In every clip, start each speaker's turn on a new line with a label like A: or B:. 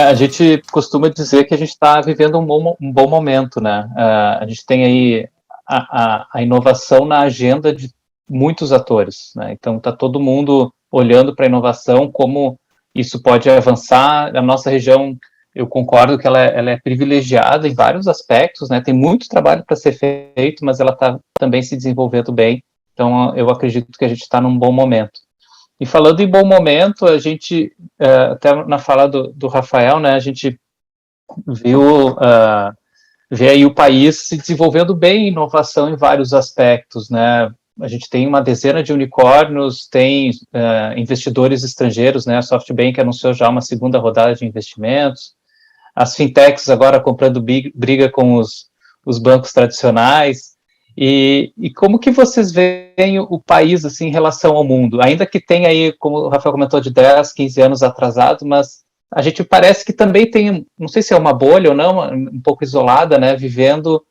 A: A gente costuma dizer que a gente está vivendo um bom momento, né? A gente tem aí a inovação na agenda de muitos atores, né? Então está todo mundo olhando para a inovação, como isso pode avançar. A nossa região, eu concordo que ela é privilegiada em vários aspectos, né? Tem muito trabalho para ser feito, mas ela está também se desenvolvendo bem. Então eu acredito que a gente está num bom momento. E falando em bom momento, a gente, até na fala do Rafael, né, a gente vê aí o país se desenvolvendo bem em inovação em vários aspectos, né? A gente tem uma dezena de unicórnios, tem investidores estrangeiros, né? A SoftBank anunciou já uma segunda rodada de investimentos, as fintechs agora comprando briga com os bancos tradicionais. E como que vocês veem o país assim, em relação ao mundo? Ainda que tenha aí, como o Rafael comentou, de 10, 15 anos atrasado, mas a gente parece que também tem, não sei se é uma bolha ou não, um pouco isolada, né, vivendo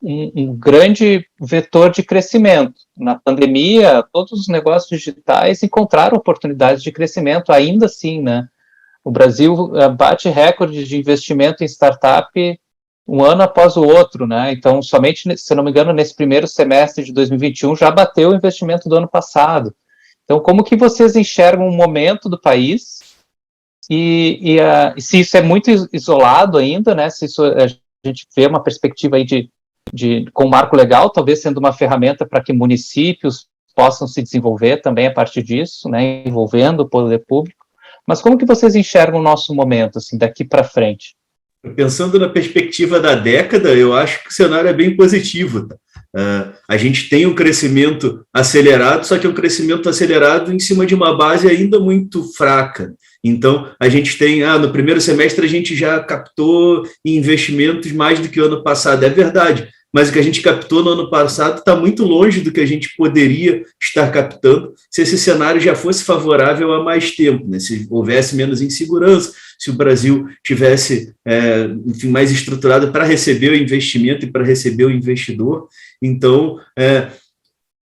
A: um grande vetor de crescimento. Na pandemia, todos os negócios digitais encontraram oportunidades de crescimento, ainda assim, né? O Brasil bate recorde de investimento em startup um ano após o outro, né? Então, somente, se não me engano, nesse primeiro semestre de 2021 já bateu o investimento do ano passado. Então, como que vocês enxergam o momento do país e se isso é muito isolado ainda, né? Se isso, a gente vê uma perspectiva aí com o marco legal, talvez sendo uma ferramenta para que municípios possam se desenvolver também a partir disso, né? Envolvendo o poder público. Mas como que vocês enxergam o nosso momento, assim, daqui para frente?
B: Pensando na perspectiva da década, eu acho que o cenário é bem positivo. Tá? A gente tem um crescimento acelerado, só que é um crescimento acelerado em cima de uma base ainda muito fraca. Então, a gente tem, no primeiro semestre a gente já captou investimentos mais do que o ano passado, é verdade, mas o que a gente captou no ano passado está muito longe do que a gente poderia estar captando se esse cenário já fosse favorável há mais tempo, né? Se houvesse menos insegurança, se o Brasil tivesse, enfim, mais estruturado para receber o investimento e para receber o investidor. Então,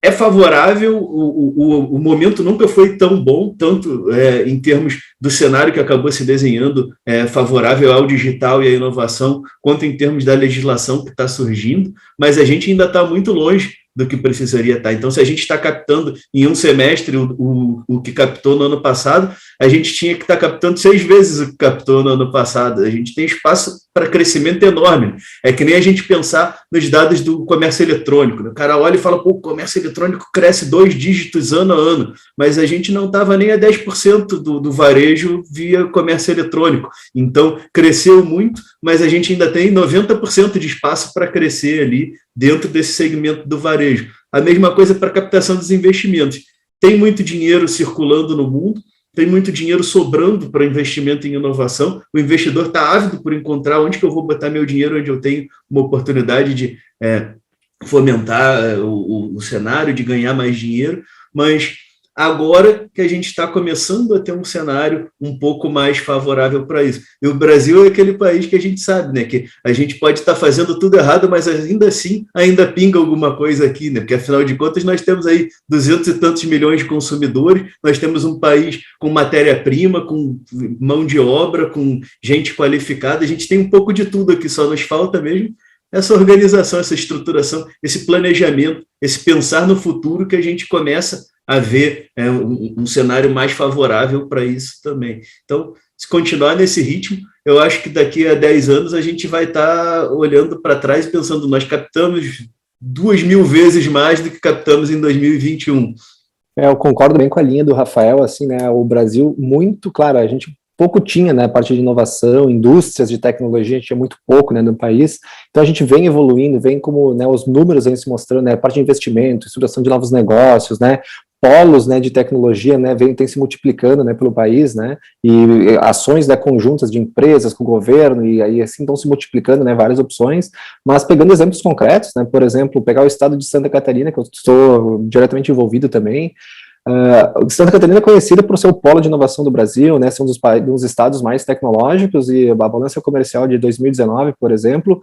B: é favorável, o momento nunca foi tão bom, tanto em termos do cenário que acabou se desenhando favorável ao digital e à inovação, quanto em termos da legislação que está surgindo, mas a gente ainda está muito longe do que precisaria estar. Então, se a gente está captando em um semestre o que captou no ano passado, a gente tinha que estar captando 6 vezes o que captou no ano passado. A gente tem espaço para crescimento enorme. É que nem a gente pensar nos dados do comércio eletrônico. O cara olha e fala, pô, o comércio eletrônico cresce 2 dígitos ano a ano, mas a gente não estava nem a 10% do varejo via comércio eletrônico. Então, cresceu muito, mas a gente ainda tem 90% de espaço para crescer ali dentro desse segmento do varejo. A mesma coisa para a captação dos investimentos. Tem muito dinheiro circulando no mundo, tem muito dinheiro sobrando para investimento em inovação, o investidor está ávido por encontrar onde que eu vou botar meu dinheiro, onde eu tenho uma oportunidade de fomentar o cenário, de ganhar mais dinheiro, mas agora que a gente está começando a ter um cenário um pouco mais favorável para isso. E o Brasil é aquele país que a gente sabe, né, que a gente pode estar fazendo tudo errado, mas ainda assim, ainda pinga alguma coisa aqui, né, porque afinal de contas nós temos aí 200 e tantos milhões de consumidores, nós temos um país com matéria-prima, com mão de obra, com gente qualificada, a gente tem um pouco de tudo aqui, só nos falta mesmo essa organização, essa estruturação, esse planejamento, esse pensar no futuro que a gente começa a ver um cenário mais favorável para isso também. Então, se continuar nesse ritmo, eu acho que daqui a 10 anos a gente vai estar olhando para trás e pensando, nós captamos 2.000 vezes mais do que captamos em 2021.
C: Eu concordo bem com a linha do Rafael, assim, né, o Brasil muito, claro, a gente pouco tinha, né, a parte de inovação, indústrias de tecnologia, a gente tinha muito pouco, né, no país, então a gente vem evoluindo, vem como, né, os números vêm se mostrando, né, a parte de investimento, estruturação de novos negócios, né, polos, né, de tecnologia, né, tem se multiplicando, né, pelo país, né, e ações, né, conjuntas de empresas com o governo, e aí assim estão se multiplicando, né, várias opções, mas pegando exemplos concretos, né, por exemplo, pegar o estado de Santa Catarina, que eu estou diretamente envolvido também, Santa Catarina é conhecida por ser o polo de inovação do Brasil, né, ser um dos estados mais tecnológicos, e a balança comercial de 2019, por exemplo,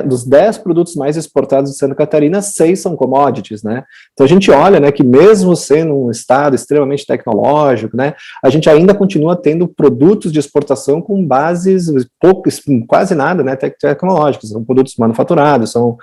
C: dos 10 produtos mais exportados de Santa Catarina, 6 são commodities, né, então a gente olha, né, que mesmo sendo um estado extremamente tecnológico, né, a gente ainda continua tendo produtos de exportação com bases poucas, quase nada, né, tecnológicas, são produtos manufaturados, são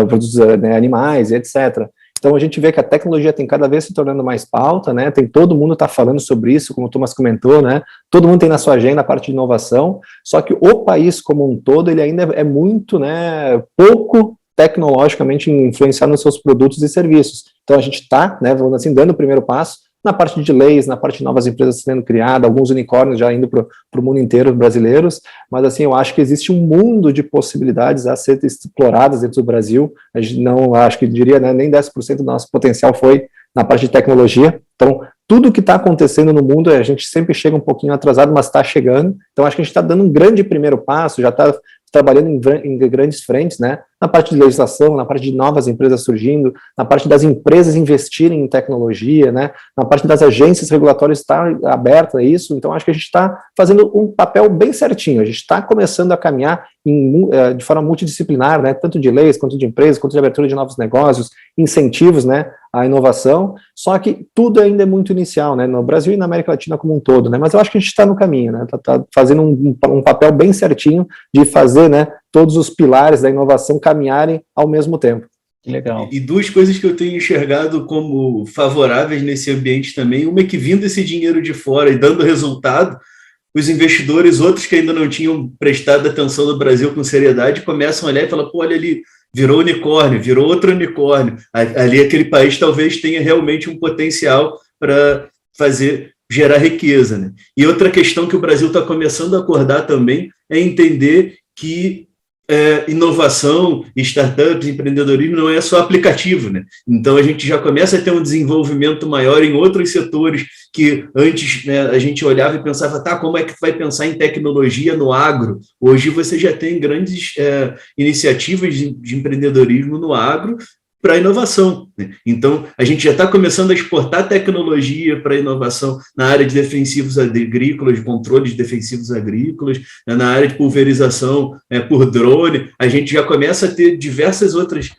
C: produtos, né, animais, etc. Então a gente vê que a tecnologia tem cada vez se tornando mais pauta, né? Todo mundo está falando sobre isso, como o Thomas comentou, né? Todo mundo tem na sua agenda a parte de inovação, só que o país como um todo, ele ainda é muito, né, pouco tecnologicamente influenciado nos seus produtos e serviços. Então a gente está, né, vamos assim, dando o primeiro passo na parte de leis, na parte de novas empresas sendo criadas, alguns unicórnios já indo para o mundo inteiro, brasileiros, mas assim, eu acho que existe um mundo de possibilidades a ser exploradas dentro do Brasil. A gente não, acho que diria, né, nem 10% do nosso potencial foi na parte de tecnologia. Então, tudo que está acontecendo no mundo, a gente sempre chega um pouquinho atrasado, mas está chegando. Então, acho que a gente está dando um grande primeiro passo, já está trabalhando em grandes frentes, né, na parte de legislação, na parte de novas empresas surgindo, na parte das empresas investirem em tecnologia, né, na parte das agências regulatórias estar aberta a isso. Então acho que a gente está fazendo um papel bem certinho, a gente está começando a caminhar de forma multidisciplinar, né, tanto de leis, quanto de empresas, quanto de abertura de novos negócios, incentivos, né, à inovação, só que tudo ainda é muito inicial, né, no Brasil e na América Latina como um todo, né, mas eu acho que a gente está no caminho, né, tá fazendo um papel bem certinho de fazer, né, todos os pilares da inovação caminharem ao mesmo tempo.
A: Legal.
B: E duas coisas que eu tenho enxergado como favoráveis nesse ambiente também, uma é que vindo esse dinheiro de fora e dando resultado, os investidores, outros que ainda não tinham prestado atenção no Brasil com seriedade, começam a olhar e falar, pô, olha ali, virou unicórnio, virou outro unicórnio. Ali aquele país talvez tenha realmente um potencial para gerar riqueza, né? E outra questão que o Brasil está começando a acordar também é entender que inovação, startups, empreendedorismo não é só aplicativo, né? Então a gente já começa a ter um desenvolvimento maior em outros setores que antes, né, a gente olhava e pensava, tá, como é que vai pensar em tecnologia no agro? Hoje você já tem grandes iniciativas de empreendedorismo no agro para inovação, né? Então, a gente já está começando a exportar tecnologia para inovação na área de defensivos agrícolas, de controles defensivos agrícolas, né, na área de pulverização por drone. A gente já começa a ter diversas outras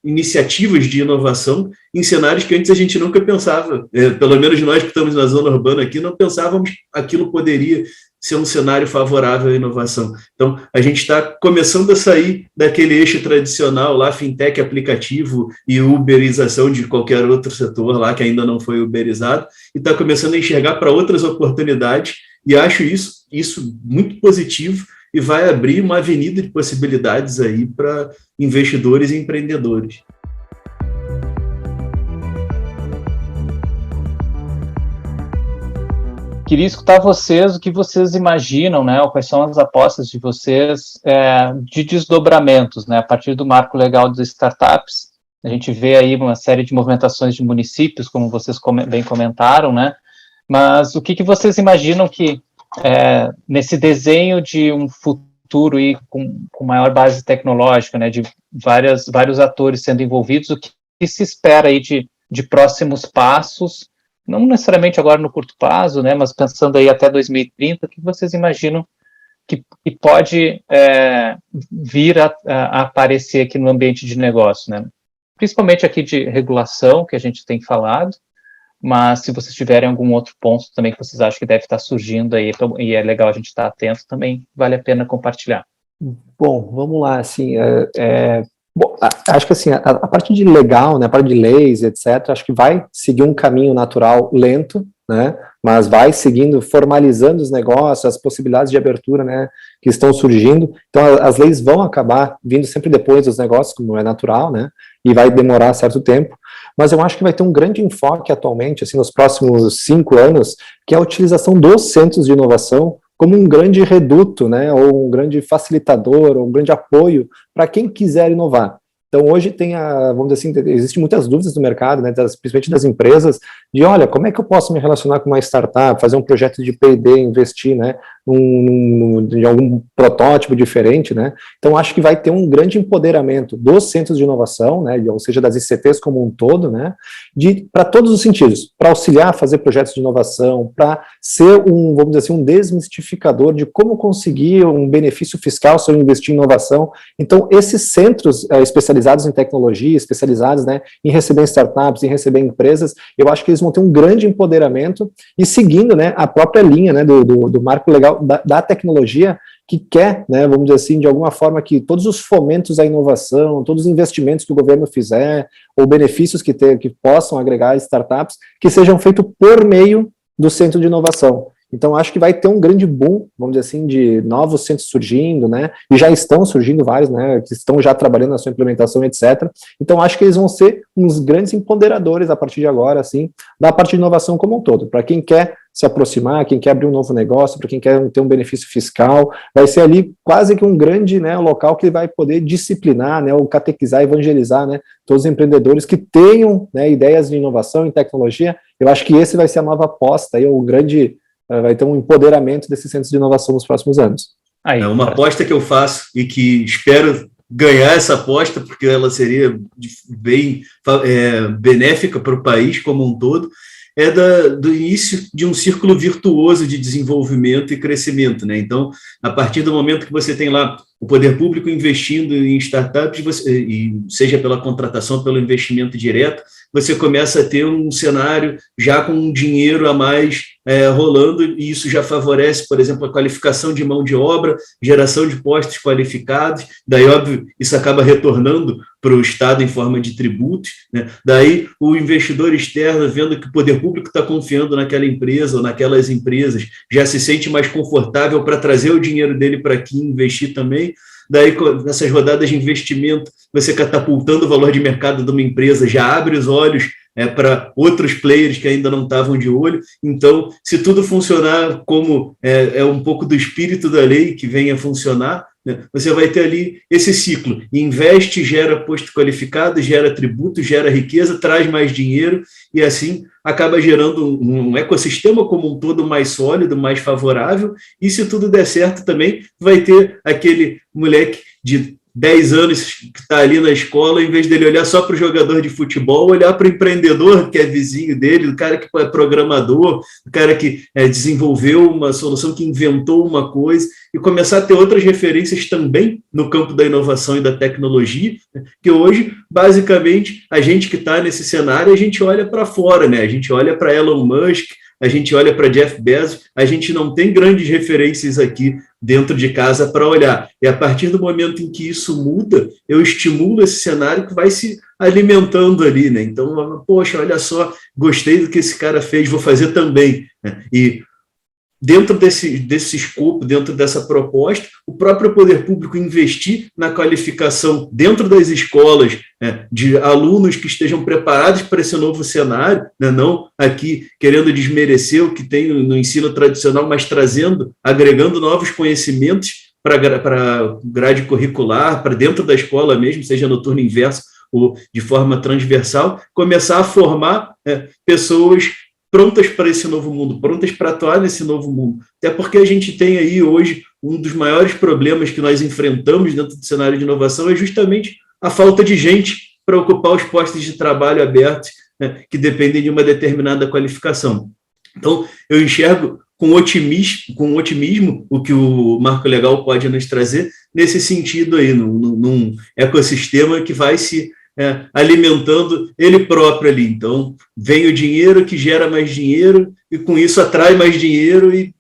B: iniciativas de inovação em cenários que antes a gente nunca pensava. Pelo menos nós que estamos na zona urbana aqui, não pensávamos que aquilo poderia ser um cenário favorável à inovação. Então, a gente está começando a sair daquele eixo tradicional lá, fintech, aplicativo e uberização de qualquer outro setor lá que ainda não foi uberizado, e está começando a enxergar para outras oportunidades, e acho isso muito positivo e vai abrir uma avenida de possibilidades aí para investidores e empreendedores.
A: Queria escutar vocês, o que vocês imaginam, né, ou quais são as apostas de vocês de desdobramentos, né, a partir do marco legal das startups. A gente vê aí uma série de movimentações de municípios, como vocês bem comentaram, né, mas o que vocês imaginam que nesse desenho de um futuro e com maior base tecnológica, né, de vários atores sendo envolvidos, o que se espera aí de próximos passos, não necessariamente agora no curto prazo, né, mas pensando aí até 2030, o que vocês imaginam que pode vir a aparecer aqui no ambiente de negócio, né? Principalmente aqui de regulação, que a gente tem falado, mas se vocês tiverem algum outro ponto também que vocês acham que deve estar surgindo aí, e é legal a gente estar atento também, vale a pena compartilhar.
C: Bom, vamos lá, assim, bom, acho que assim, a parte de legal, né, a parte de leis, etc., acho que vai seguir um caminho natural lento, né, mas vai seguindo, formalizando os negócios, as possibilidades de abertura, né, que estão surgindo. Então, as leis vão acabar vindo sempre depois dos negócios, como é natural, né, e vai demorar certo tempo, mas eu acho que vai ter um grande enfoque atualmente, assim, nos próximos 5 anos, que é a utilização dos centros de inovação como um grande reduto, né, ou um grande facilitador, ou um grande apoio para quem quiser inovar. Então, hoje vamos dizer assim, existem muitas dúvidas no mercado, né, principalmente das empresas, de, olha, como é que eu posso me relacionar com uma startup, fazer um projeto de P&D, investir, né, em algum protótipo diferente, né? Então, acho que vai ter um grande empoderamento dos centros de inovação, né, ou seja, das ICTs como um todo, né, para todos os sentidos, para auxiliar a fazer projetos de inovação, para ser vamos dizer assim, um desmistificador de como conseguir um benefício fiscal se eu investir em inovação. Então, esses centros especializados em tecnologia, especializados, né, em receber startups, em receber empresas, eu acho que eles vão ter um grande empoderamento e seguindo, né, a própria linha, né, do marco legal da tecnologia, que quer, né, vamos dizer assim, de alguma forma que todos os fomentos à inovação, todos os investimentos que o governo fizer, ou benefícios que possam agregar startups, que sejam feitos por meio do centro de inovação. Então, acho que vai ter um grande boom, vamos dizer assim, de novos centros surgindo, né, e já estão surgindo vários, né, que estão já trabalhando na sua implementação, etc. Então, acho que eles vão ser uns grandes empoderadores a partir de agora, assim, da parte de inovação como um todo. Para quem quer se aproximar, quem quer abrir um novo negócio, para quem quer ter um benefício fiscal, vai ser ali quase que um grande, né, local que vai poder disciplinar, né, ou catequizar, evangelizar, né, todos os empreendedores que tenham, né, ideias de inovação em tecnologia. Eu acho que esse vai ser a nova aposta, aí, o grande, vai ter um empoderamento desses centros de inovação nos próximos anos.
B: É uma aposta que eu faço e que espero ganhar essa aposta, porque ela seria bem benéfica para o país como um todo, do início de um círculo virtuoso de desenvolvimento e crescimento, né? Então, a partir do momento que você tem lá o poder público investindo em startups, seja pela contratação, pelo investimento direto, você começa a ter um cenário já com um dinheiro a mais rolando, e isso já favorece, por exemplo, a qualificação de mão de obra, geração de postos qualificados, daí, óbvio, isso acaba retornando para o Estado em forma de tributos, né? Daí o investidor externo, vendo que o poder público está confiando naquela empresa ou naquelas empresas, já se sente mais confortável para trazer o dinheiro dele para aqui e investir também. Daí, nessas rodadas de investimento, você catapultando o valor de mercado de uma empresa, já abre os olhos para outros players que ainda não estavam de olho. Então, se tudo funcionar como um pouco do espírito da lei que venha a funcionar, né, você vai ter ali esse ciclo. Investe, gera posto qualificado, gera tributo, gera riqueza, traz mais dinheiro e assim acaba gerando um ecossistema como um todo mais sólido, mais favorável, e se tudo der certo também, vai ter aquele moleque de 10 anos que está ali na escola, em vez dele olhar só para o jogador de futebol, olhar para o empreendedor que é vizinho dele, o cara que é programador, o cara que desenvolveu uma solução, que inventou uma coisa, e começar a ter outras referências também no campo da inovação e da tecnologia, né? Que hoje, basicamente, a gente que está nesse cenário, a gente olha para fora, né? A gente olha para Elon Musk, a gente olha para Jeff Bezos, a gente não tem grandes referências aqui dentro de casa para olhar. E a partir do momento em que isso muda, eu estimulo esse cenário que vai se alimentando ali, né? Então, poxa, olha só, gostei do que esse cara fez, vou fazer também, né? E dentro desse escopo, dentro dessa proposta, o próprio poder público investir na qualificação dentro das escolas, né, de alunos que estejam preparados para esse novo cenário, né, não aqui querendo desmerecer o que tem no ensino tradicional, mas agregando novos conhecimentos para grade curricular, para dentro da escola mesmo, seja no turno inverso ou de forma transversal, começar a formar pessoas prontas para esse novo mundo, prontas para atuar nesse novo mundo. Até porque a gente tem aí hoje um dos maiores problemas que nós enfrentamos dentro do cenário de inovação é justamente a falta de gente para ocupar os postos de trabalho abertos, né, que dependem de uma determinada qualificação. Então, eu enxergo com otimismo o que o Marco Legal pode nos trazer nesse sentido aí, num ecossistema que vai se alimentando ele próprio ali. Então, vem o dinheiro que gera mais dinheiro e com isso atrai mais dinheiro e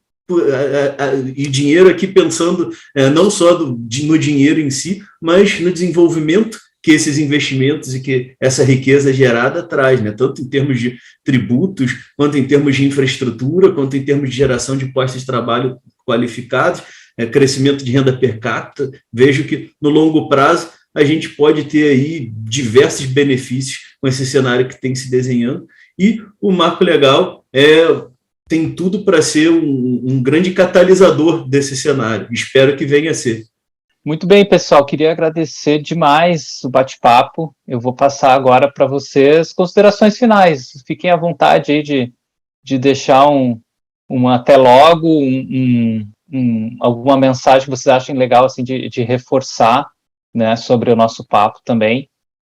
B: dinheiro aqui pensando não só no dinheiro em si, mas no desenvolvimento que esses investimentos e que essa riqueza gerada traz, né? Tanto em termos de tributos, quanto em termos de infraestrutura, quanto em termos de geração de postos de trabalho qualificados, crescimento de renda per capita. Vejo que no longo prazo a gente pode ter aí diversos benefícios com esse cenário que tem se desenhando, e o Marco Legal tem tudo para ser um grande catalisador desse cenário. Espero que venha a ser.
A: Muito bem, pessoal, queria agradecer demais o bate-papo. Eu vou passar agora para vocês considerações finais. Fiquem à vontade aí de deixar um até logo, alguma mensagem que vocês achem legal assim, de reforçar, né, sobre o nosso papo também.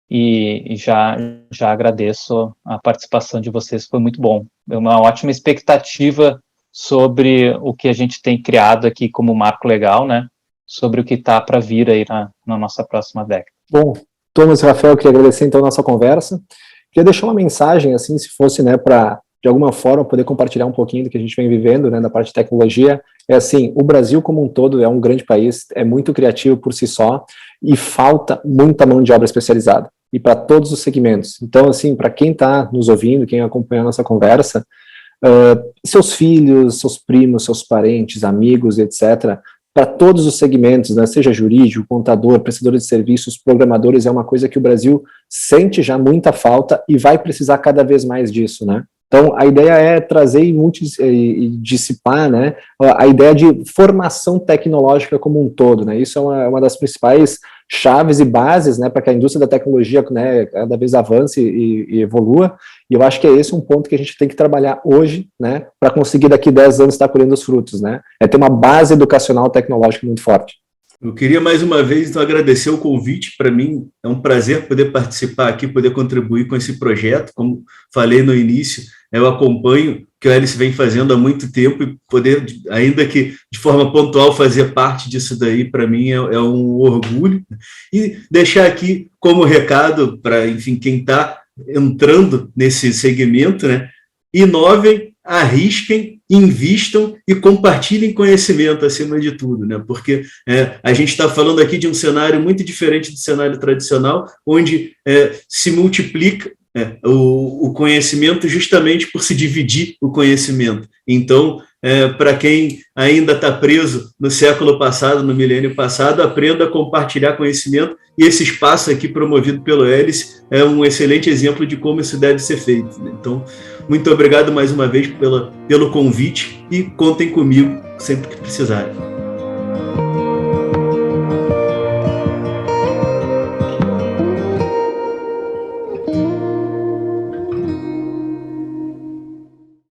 A: E já agradeço a participação de vocês, foi muito bom. É uma ótima expectativa sobre o que a gente tem criado aqui como marco legal, né? Sobre o que está para vir aí na nossa próxima década.
C: Bom, Thomas e Rafael, eu queria agradecer então a nossa conversa. Queria deixar uma mensagem, assim, se fosse, né, para, de alguma forma, poder compartilhar um pouquinho do que a gente vem vivendo, né, da parte de tecnologia. É assim, o Brasil como um todo é um grande país, é muito criativo por si só, e falta muita mão de obra especializada, e para todos os segmentos. Então, assim, para quem está nos ouvindo, quem acompanha a nossa conversa, seus filhos, seus primos, seus parentes, amigos, etc., para todos os segmentos, né, seja jurídico, contador, prestador de serviços, programadores, é uma coisa que o Brasil sente já muita falta e vai precisar cada vez mais disso, né? Então, a ideia é trazer e dissipar, né, a ideia de formação tecnológica como um todo, né? Isso é uma das principais chaves e bases, né, para que a indústria da tecnologia, né, cada vez avance e evolua, e eu acho que é esse um ponto que a gente tem que trabalhar hoje, né, para conseguir daqui 10 anos estar colhendo os frutos, né, é ter uma base educacional tecnológica muito forte.
B: Eu queria mais uma vez então, agradecer o convite. Para mim é um prazer poder participar aqui, poder contribuir com esse projeto. Como falei no início, eu acompanho o que o Hélice vem fazendo há muito tempo e poder, ainda que de forma pontual, fazer parte disso daí, para mim é um orgulho. E deixar aqui como recado para, enfim, quem está entrando nesse segmento, né? Inovem, arrisquem, invistam e compartilhem conhecimento acima de tudo, né? Porque a gente está falando aqui de um cenário muito diferente do cenário tradicional, onde se multiplica o conhecimento justamente por se dividir o conhecimento. Então, para quem ainda está preso no século passado, no milênio passado, aprenda a compartilhar conhecimento, e esse espaço aqui promovido pelo Hélice é um excelente exemplo de como isso deve ser feito, né? Então, muito obrigado mais uma vez pelo convite e contem comigo sempre que precisarem.